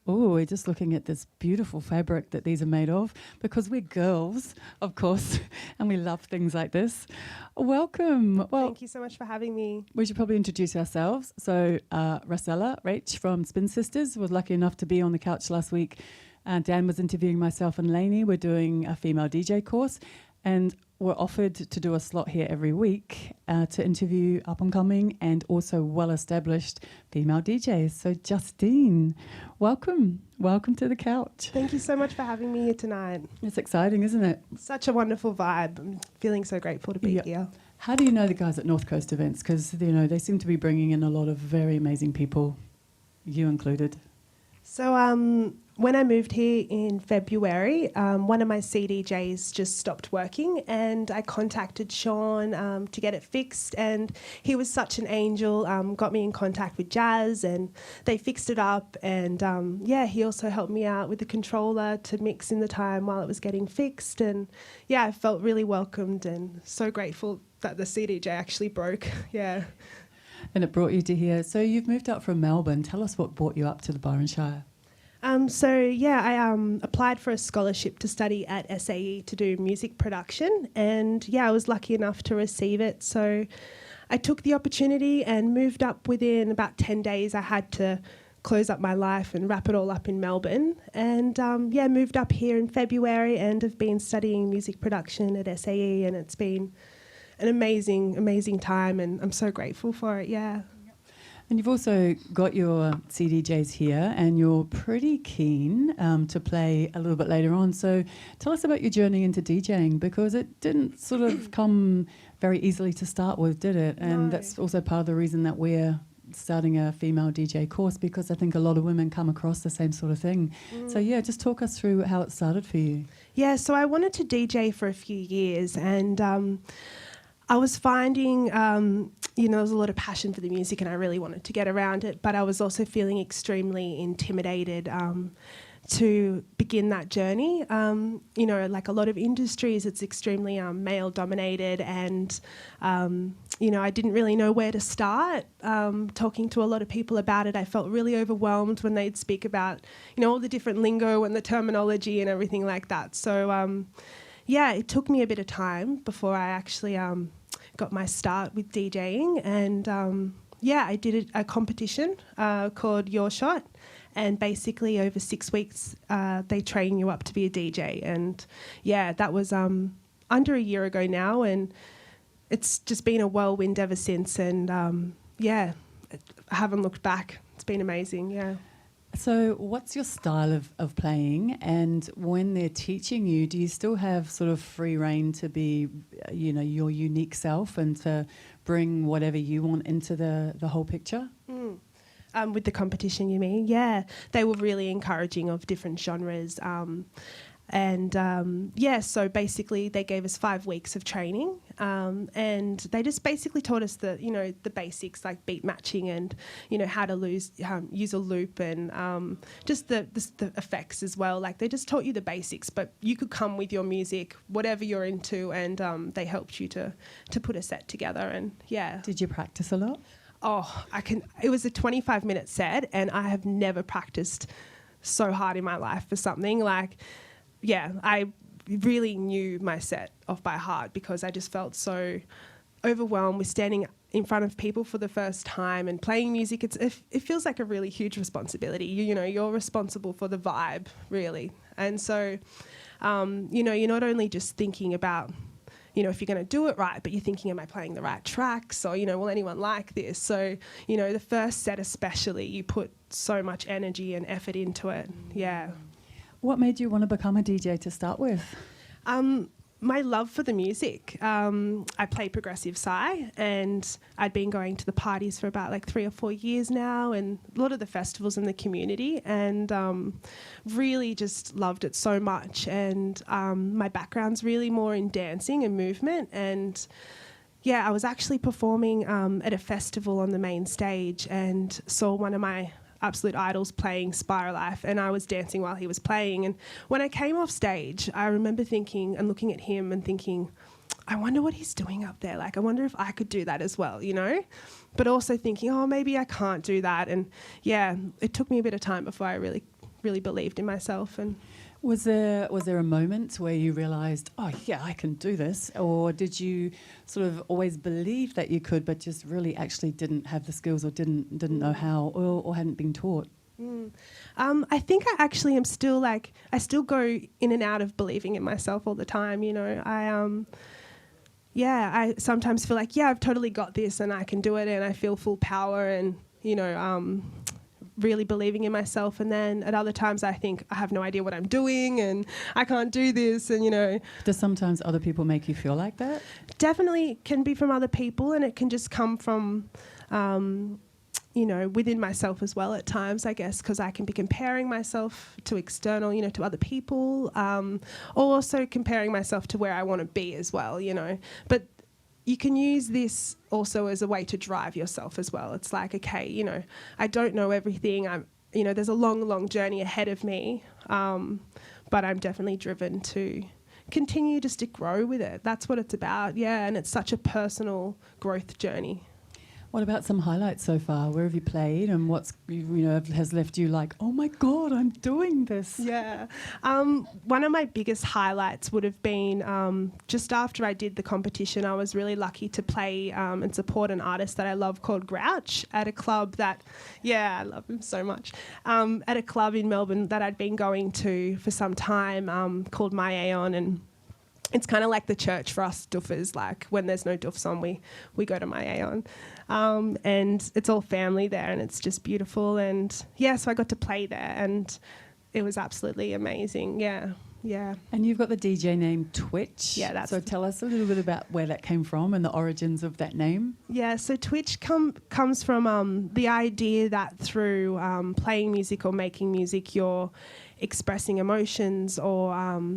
Oh, we're just looking at this beautiful fabric that these are made of because we're girls, of course, and we love things like this. Welcome. Well, thank you so much for having me. We should probably introduce ourselves. So Rach from Spin Sisters was lucky enough to be on the couch last week. Dan was interviewing myself and Lainey. We're doing a female DJ course and we're offered to do a slot here every week to interview up-and-coming and also well-established female DJs. So Justine, welcome. Welcome to the couch. Thank you so much for having me here tonight. It's exciting, isn't it? Such a wonderful vibe. I'm feeling so grateful to be here. How do you know the guys at North Coast events? Because, they seem to be bringing in a lot of very amazing people, you included. So when I moved here in February, one of my CDJs just stopped working and I contacted Sean to get it fixed, and he was such an angel, got me in contact with Jazz and they fixed it up, and he also helped me out with the controller to mix in the time while it was getting fixed, and I felt really welcomed and so grateful that the CDJ actually broke. And it brought you to here. So you've moved up from Melbourne. Tell us what brought you up to the Byron Shire. I applied for a scholarship to study at SAE to do music production, and I was lucky enough to receive it. So I took the opportunity and moved up within about 10 days. I had to close up my life and wrap it all up in Melbourne, and moved up here in February and have been studying music production at SAE, and it's been an amazing time, and I'm so grateful for it. And you've also got your CDJs here, and you're pretty keen to play a little bit later on. So tell us about your journey into DJing, because it didn't sort of come very easily to start with, did it? And that's also part of the reason that we're starting a female DJ course, because I think a lot of women come across the same sort of thing. So just talk us through how it started for you. So I wanted to DJ for a few years, and I was finding, there was a lot of passion for the music and I really wanted to get around it, but I was also feeling extremely intimidated to begin that journey. Like a lot of industries, it's extremely male-dominated, and, I didn't really know where to start. Talking to a lot of people about it, I felt really overwhelmed when they'd speak about, all the different lingo and the terminology and everything like that. So, it took me a bit of time before I actually got my start with DJing, and I did a competition called Your Shot, and basically over 6 weeks they train you up to be a DJ, and that was under a year ago now, and it's just been a whirlwind ever since, and I haven't looked back. It's been amazing. So what's your style of playing, and when they're teaching you, do you still have sort of free rein to be, your unique self and to bring whatever you want into the whole picture? With the competition, you mean? They were really encouraging of different genres. So basically they gave us 5 weeks of training, and they just basically taught us the basics like beat matching and, how to use a loop, and just the effects as well. Like they just taught you the basics, but you could come with your music, whatever you're into, and they helped you to put a set together. And Did you practice a lot? Oh, it was a 25-minute set, and I have never practiced so hard in my life for something. I really knew my set off by heart because I just felt so overwhelmed with standing in front of people for the first time and playing music. It feels like a really huge responsibility. You're responsible for the vibe, really. And so, you're not only just thinking about, if you're going to do it right, but you're thinking, am I playing the right tracks? Or, will anyone like this? So, the first set especially, you put so much energy and effort into it. What made you want to become a DJ to start with? My love for the music. I play progressive psy, and I'd been going to the parties for about 3 or 4 years now, and a lot of the festivals in the community, and really just loved it so much. And my background's really more in dancing and movement, and I was actually performing at a festival on the main stage and saw one of my absolute idols playing Spiral Life, and I was dancing while he was playing. And when I came off stage, I remember thinking and looking at him and thinking, I wonder what he's doing up there. Like, I wonder if I could do that as well, you know? But also thinking, oh, maybe I can't do that. And yeah, it took me a bit of time before I really, really believed in myself. And was there a moment where you realised, oh yeah, I can do this, or did you sort of always believe that you could, but just really actually didn't have the skills or didn't know how, or hadn't been taught? I think I actually am still like, I still go in and out of believing in myself all the time, you know. I sometimes feel like, yeah, I've totally got this and I can do it and I feel full power and, you know, really believing in myself. And then at other times I think I have no idea what I'm doing and I can't do this and, you know. Does sometimes other people make you feel like that? Definitely can be from other people, and it can just come from, you know, within myself as well at times, I guess, because I can be comparing myself to external, you know, to other people, or also comparing myself to where I want to be as well, you know. But you can use this also as a way to drive yourself as well. It's like, okay, you know, I don't know everything. You know, there's a long, long journey ahead of me, but I'm definitely driven to continue just to grow with it. That's what it's about, yeah, and it's such a personal growth journey. What about some highlights so far? Where have you played, and what's, you know, has left you like, oh my God, I'm doing this? Yeah. One of my biggest highlights would have been just after I did the competition, I was really lucky to play and support an artist that I love called Grouch at a club that, yeah, I love him so much, at a club in Melbourne that I'd been going to for some time called My Aeon, and it's kind of like the church for us doofers. Like when there's no doofs on, we go to My Aeon. And it's all family there and it's just beautiful. And yeah, so I got to play there and it was absolutely amazing. Yeah, yeah. And you've got the DJ name tWitch. Yeah, that's... So tell us a little bit about where that came from and the origins of that name. Yeah, so tWitch comes from the idea that through playing music or making music, you're expressing emotions or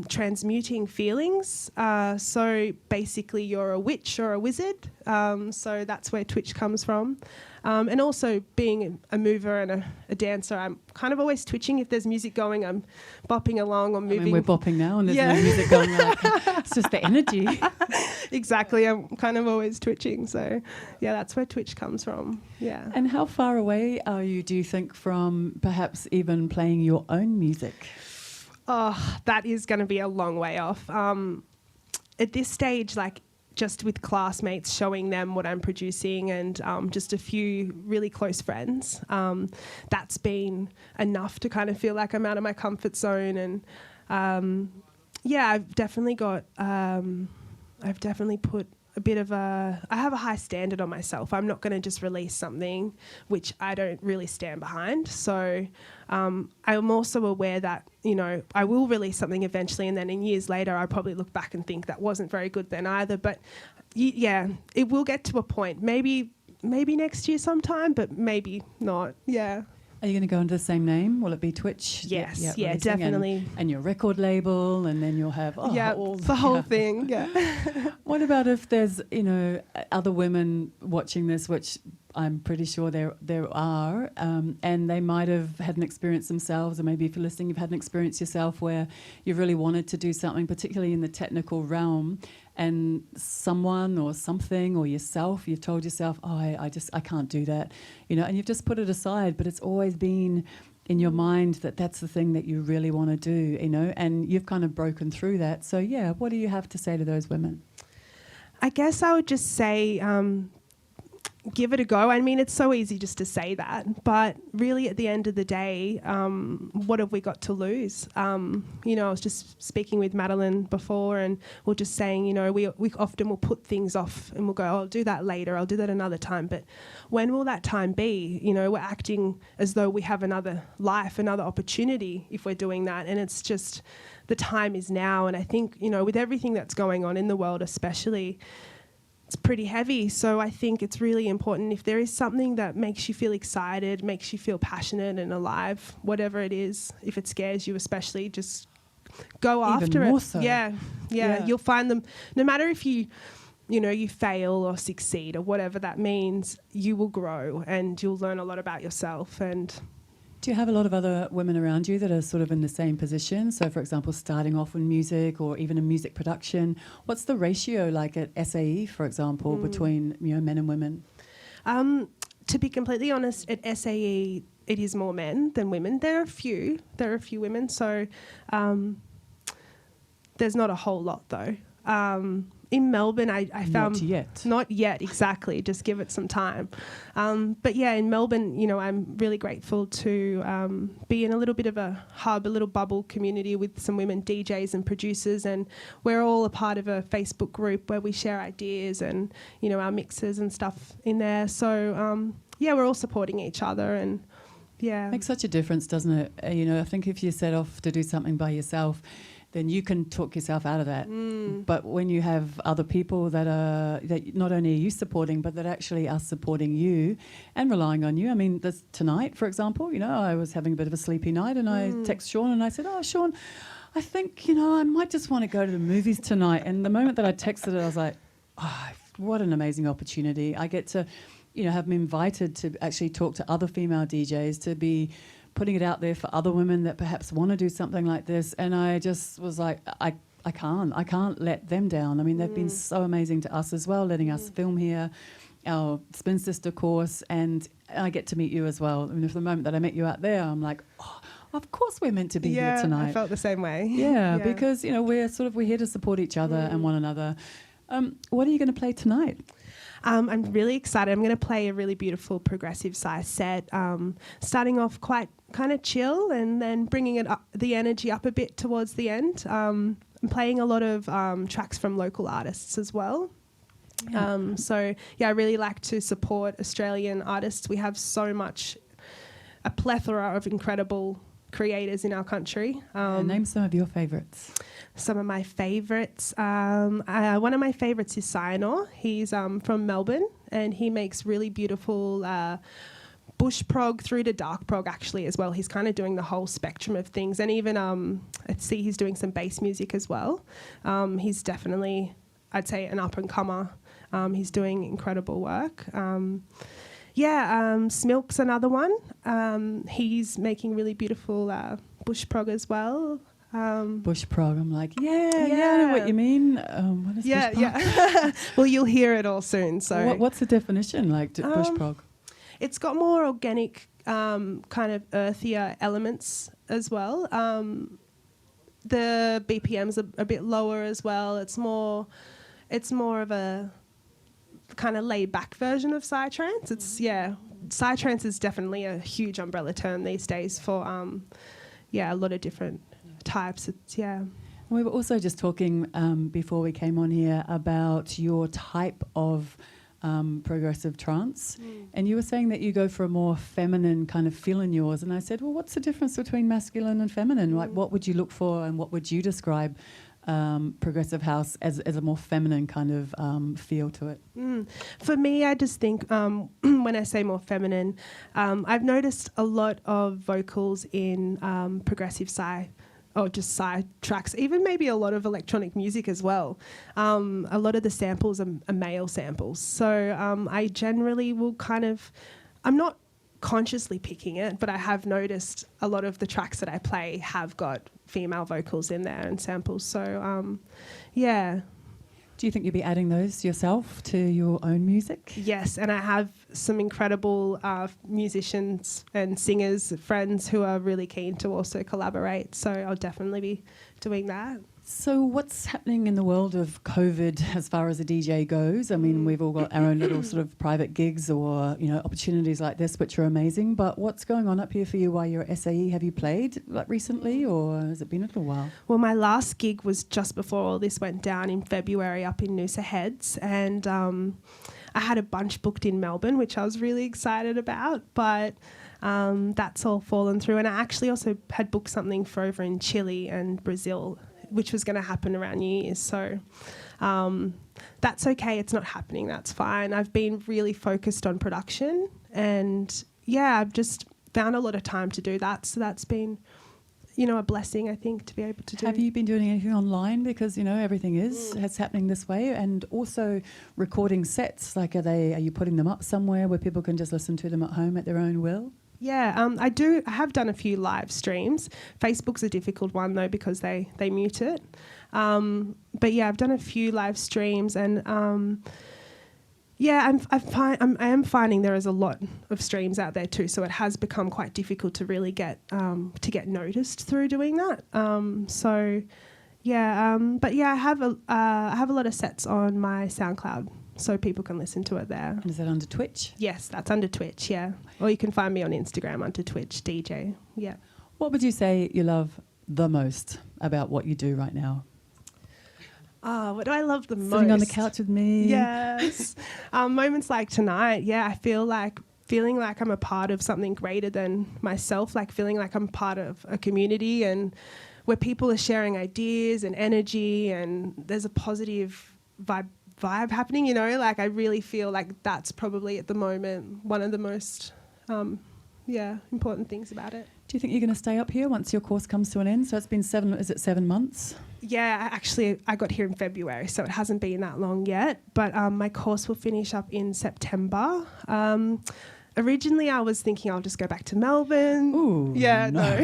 transmuting feelings. So basically you're a witch or a wizard. So that's where tWitch comes from. And also being a mover and a dancer, I'm kind of always twitching. If there's music going, I'm bopping along or moving. I mean, we're bopping now and there's no music going. Like, it's just the energy. Exactly. I'm kind of always twitching. So yeah, that's where tWitch comes from. Yeah. And how far away are you, do you think, from perhaps even playing your own music? Oh, that is going to be a long way off. At this stage, like, just with classmates, showing them what I'm producing and just a few really close friends. That's been enough to kind of feel like I'm out of my comfort zone. And yeah, I've definitely put a bit of I have a high standard on myself. I'm not going to just release something which I don't really stand behind. So I'm also aware that, you know, I will release something eventually and then in years later I'll probably look back and think that wasn't very good then either. But yeah, it will get to a point. Maybe next year sometime, but maybe not. Yeah. Are you going to go under the same name? Will it be tWitch? Yes, yeah, definitely. And your record label, and then you'll have the whole thing. Yeah. What about if there's, you know, other women watching this, which I'm pretty sure there are, and they might have had an experience themselves, or maybe if you're listening, you've had an experience yourself where you really wanted to do something, particularly in the technical realm, and someone or something or yourself, you've told yourself, oh, I can't do that, you know, and you've just put it aside, but it's always been in your mind that that's the thing that you really want to do, you know, and you've kind of broken through that. So yeah, what do you have to say to those women? I guess I would just say, give it a go. I mean, it's so easy just to say that, but really at the end of the day, what have we got to lose? You know, I was just speaking with Madeline before and we're just saying, you know, we often will put things off and we'll go, oh, I'll do that later, I'll do that another time. But when will that time be? You know, we're acting as though we have another life, another opportunity if we're doing that. And it's just, the time is now. And I think, you know, with everything that's going on in the world especially, it's pretty heavy. So I think it's really important, if there is something that makes you feel excited, makes you feel passionate and alive, whatever it is, if it scares you especially, just go after it. So. Yeah. You'll find them, no matter if you fail or succeed or whatever that means, you will grow and you'll learn a lot about yourself. And Do you have a lot of other women around you that are sort of in the same position? So, for example, starting off in music or even in music production. What's the ratio like at SAE, for example, between men and women? To be completely honest, at SAE, it is more men than women. There are a few women, so there's not a whole lot though. In Melbourne, I found... Not yet, exactly. Just give it some time. But yeah, in Melbourne, I'm really grateful to be in a little bit of a hub, a little bubble community with some women DJs and producers, and we're all a part of a Facebook group where we share ideas and, our mixes and stuff in there. So, we're all supporting each other, and yeah. Makes such a difference, doesn't it? I think if you set off to do something by yourself, then you can talk yourself out of that. But when you have other people that not only are you supporting, but that actually are supporting you and relying on you. I mean, tonight, for example, I was having a bit of a sleepy night, and I text Sean and I said, "Oh, Sean, I think, I might just want to go to the movies tonight." And the moment that I texted it, I was like, oh, what an amazing opportunity. I get to, have been invited to actually talk to other female DJs, to be putting it out there for other women that perhaps want to do something like this. And I just was like, I can't let them down. I mean, they've been so amazing to us as well, letting us film here, our spinsista course, and I get to meet you as well. I mean, from the moment that I met you out there, I'm like, oh, of course we're meant to be here tonight. I felt the same way. Yeah, because, we're here to support each other and one another. What are you going to play tonight? I'm really excited. I'm going to play a really beautiful progressive size set, starting off quite kind of chill and then bringing it up, the energy up a bit towards the end. I'm playing a lot of tracks from local artists as well. Yeah. I really like to support Australian artists. We have a plethora of incredible creators in our country. Name some of your favourites. Some of my favourites. One of my favourites is Cyanor. He's from Melbourne, and he makes really beautiful bush prog through to dark prog actually as well. He's kind of doing the whole spectrum of things, and even he's doing some bass music as well. He's definitely, I'd say, an up and comer. He's doing incredible work. Smilk's another one. He's making really beautiful bush prog as well. Bush prog, I'm like, I know what you mean. What is bush prog? Yeah. Well, you'll hear it all soon. So, what's the definition like bush prog? It's got more organic, kind of earthier elements as well. The BPM's a bit lower as well. It's more of a kind of laid back version of psytrance. Psytrance is definitely a huge umbrella term these days for a lot of different types. We were also just talking before we came on here about your type of progressive trance, and you were saying that you go for a more feminine kind of feel in yours, and I said, well, what's the difference between masculine and feminine? Like, what would you look for, and what would you describe progressive house as a more feminine kind of feel to it? For me, I just think when I say more feminine, I've noticed a lot of vocals in progressive psy, or just psy tracks, even maybe a lot of electronic music as well. A lot of the samples are male samples. So I generally will I'm not consciously picking it, but I have noticed a lot of the tracks that I play have got female vocals in there and samples. So, Do you think you'll be adding those yourself to your own music? Yes, and I have some incredible musicians and singers, friends who are really keen to also collaborate. So I'll definitely be doing that. So what's happening in the world of COVID as far as a DJ goes? I mean, we've all got our own little sort of private gigs or, opportunities like this, which are amazing. But what's going on up here for you while you're at SAE? Have you played recently, or has it been a little while? Well, my last gig was just before all this went down in February up in Noosa Heads. And I had a bunch booked in Melbourne, which I was really excited about. But that's all fallen through. And I actually also had booked something for over in Chile and Brazil, which was going to happen around New Year's. So that's okay. It's not happening. That's fine. I've been really focused on production, and I've just found a lot of time to do that. So that's been, a blessing, I think, to be able to do. Have you been doing anything online? Because, everything is happening this way, and also recording sets. Like, are you putting them up somewhere where people can just listen to them at home at their own will? Yeah, I have done a few live streams. Facebook's a difficult one though because they mute it. But yeah, I've done a few live streams, and yeah, I am finding there is a lot of streams out there too. So it has become quite difficult to really get noticed through doing that. So yeah, but yeah, I have a lot of sets on my SoundCloud, so people can listen to it there. And is that under Twitch? Yes, that's under Twitch, yeah. Or you can find me on Instagram under Twitch, DJ, yeah. What would you say you love the most about what you do right now? What do I love the most? Sitting on the couch with me. Yes. Moments like tonight, yeah, I feeling like I'm a part of something greater than myself, like feeling like I'm part of a community and where people are sharing ideas and energy, and there's a positive vibe happening, you know, like I really feel like that's probably at the moment one of the most important things about it. Do you think you're going to stay up here once your course comes to an end? So it's been 7 months? Yeah, I got here in February, so it hasn't been that long yet, but my course will finish up in September. Originally, I was thinking I'll just go back to Melbourne. Ooh, yeah, no.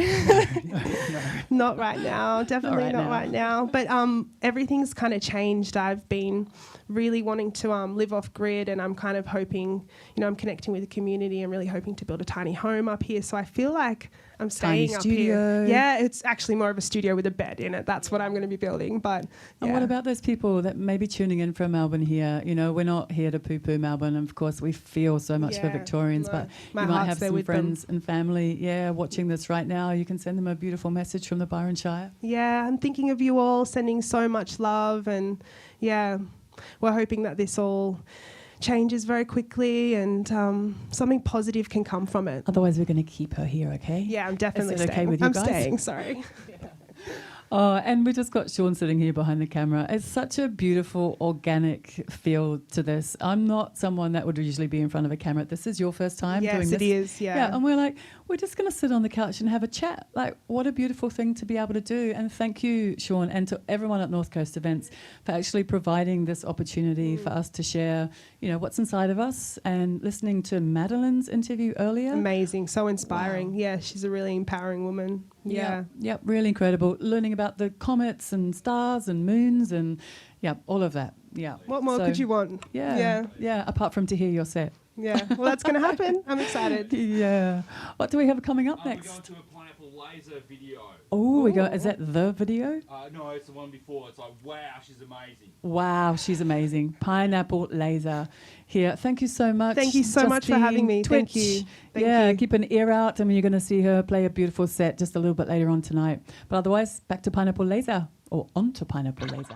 Not right now. Definitely not right now. But everything's kind of changed. I've been really wanting to live off grid, and I'm kind of hoping, you know, I'm connecting with the community. I'm really hoping to build a tiny home up here. So I feel like I'm staying up here. Yeah, it's actually more of a studio with a bed in it. That's what I'm going to be building. But yeah. And what about those people that may be tuning in from Melbourne here? You know, we're not here to poo-poo Melbourne. Of course, we feel so much for Victorians, but you might have some friends and family, watching this right now. You can send them a beautiful message from the Byron Shire. Yeah, I'm thinking of you all, sending so much love, and yeah, we're hoping that this all changes very quickly and something positive can come from it. Otherwise, we're going to keep her here, okay? Yeah, I'm definitely staying. Okay with you guys? I'm staying, sorry. Oh, and we just got Sean sitting here behind the camera. It's such a beautiful, organic feel to this. I'm not someone that would usually be in front of a camera. This is your first time doing this. Yes, it is, yeah. Yeah, and we're like, we're just going to sit on the couch and have a chat. Like, what a beautiful thing to be able to do. And thank you, Sean, and to everyone at North Coast Events for actually providing this opportunity for us to share, you know, what's inside of us. And listening to Madeline's interview earlier. Amazing, so inspiring. Wow. Yeah, she's a really empowering woman. Yeah. Yep, really incredible. Learning about the comets and stars and moons and, all of that. Yeah. What more could you want? Yeah, apart from to hear your set. Yeah, well, that's going to happen. I'm excited. Yeah. What do we have coming up next? We're going to a Pineapple Laser video. Oh, we go. Is that the video? No, it's the one before. It's like, wow, she's amazing. Wow, she's amazing. Pineapple Laser here. Thank you so much. Thank you so much for having me. Twitch. Thank you. Thank you. Keep an ear out. I mean, you're going to see her play a beautiful set just a little bit later on tonight. But otherwise, back to Pineapple Laser, or onto Pineapple Laser.